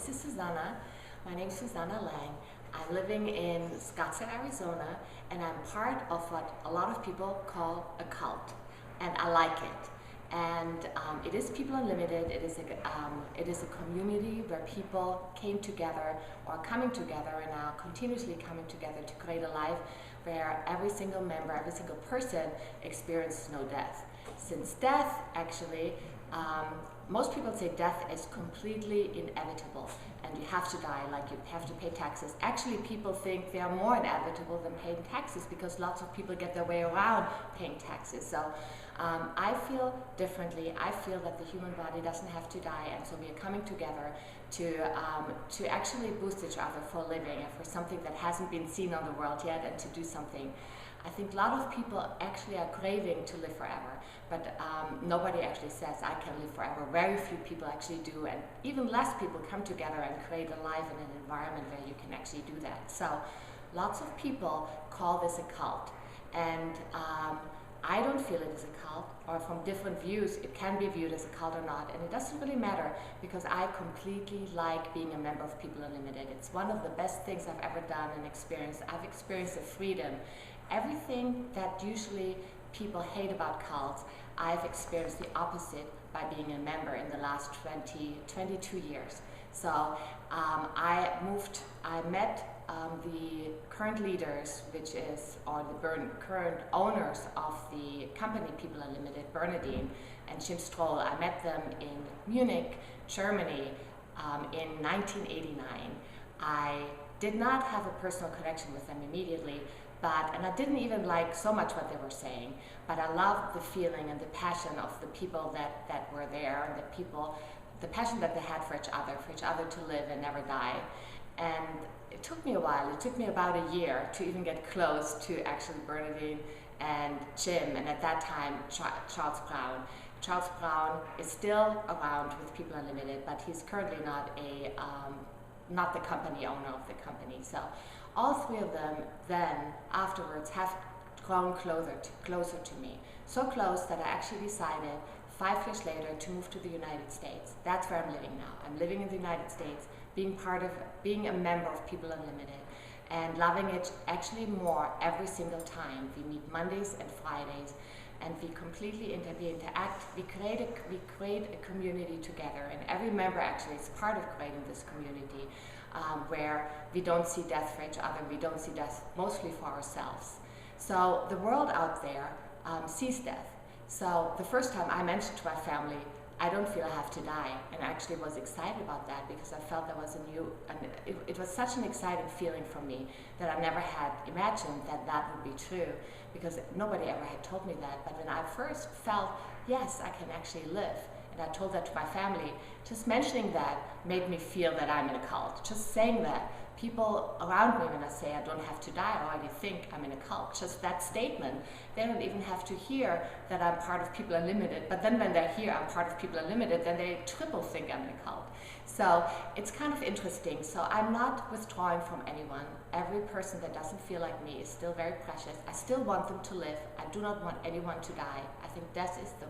this is Susanna. My name is Susanna Lang. I'm living in Scottsdale, Arizona, and I'm part of what a lot of people call a cult, and I like it. And it is People Unlimited. It is a community where people came together, or coming together, and are continuously coming together to create a life where every single member, every single person experiences no death. Since death, actually, most people say death is completely inevitable and you have to die, like you have to pay taxes. Actually, people think they are more inevitable than paying taxes because lots of people get their way around paying taxes. So I feel differently. I feel that the human body doesn't have to die, and so we are coming together to actually boost each other for a living and for something that hasn't been seen on the world yet, and to do something. I think a lot of people actually are craving to live forever, but nobody actually says I can live forever. Very few people actually do, and even less people come together and create a life in an environment where you can actually do that. So lots of people call this a cult, and I don't feel it is a cult, or from different views it can be viewed as a cult or not, and it doesn't really matter because I completely like being a member of People Unlimited. It's one of the best things I've ever done and experienced. I've experienced the freedom. Everything that usually people hate about cults, I've experienced the opposite by being a member in the last 22 years. So I met the current leaders, or the current owners of the company People Unlimited, Bernadine and Jim Stroll. I met them in Munich, Germany in 1989. I did not have a personal connection with them immediately, and I didn't even like so much what they were saying, but I loved the feeling and the passion of the people that were there, and the passion that they had for each other to live and never die. And it took me a while. It took me about a year to even get close to actually Bernadine and Jim, and at that time Charles Brown. Charles Brown is still around with People Unlimited, but he's currently not the company owner of the company. So all three of them then afterwards have grown closer to me. So close that I actually decided 5 years later to move to the United States. That's where I'm living now. I'm living in the United States, being a member of People Unlimited, and loving it actually more every single time. We meet Mondays and Fridays, and we completely interact. We create a community together, and every member actually is part of creating this community, where we don't see death for each other. We don't see death mostly for ourselves. So the world out there sees death. So the first time I mentioned to my family, I don't feel I have to die, and I actually was excited about that because I felt there was it was such an exciting feeling for me that I never had imagined that would be true, because nobody ever had told me that. But when I first felt, yes, I can actually live, and I told that to my family, just mentioning that made me feel that I'm in a cult. Just saying that, people around me, when I say I don't have to die, I already think I'm in a cult. Just that statement, they don't even have to hear that I'm part of People Unlimited, but then when they hear I'm part of People Unlimited, then they triple think I'm in a cult. So it's kind of interesting. So I'm not withdrawing from anyone. Every person that doesn't feel like me is still very precious. I still want them to live. I do not want anyone to die. I think death is the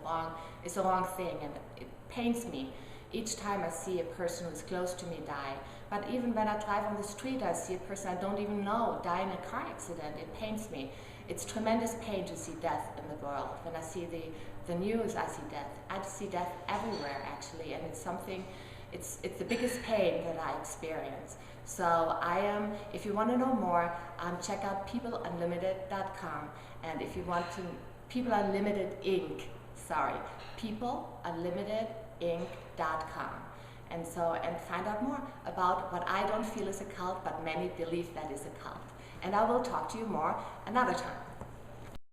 wrong thing, and it pains me each time I see a person who's close to me die. But even when I drive on the street, I see a person I don't even know die in a car accident. It pains me. It's tremendous pain to see death in the world. When I see the news, I see death. I see death everywhere, actually, and it's the biggest pain that I experience. So if you want to know more, check out peopleunlimited.com, and if you want to, People Unlimited Inc. peopleunlimitedinc.com. And find out more about what I don't feel is a cult, but many believe that is a cult. And I will talk to you more another time.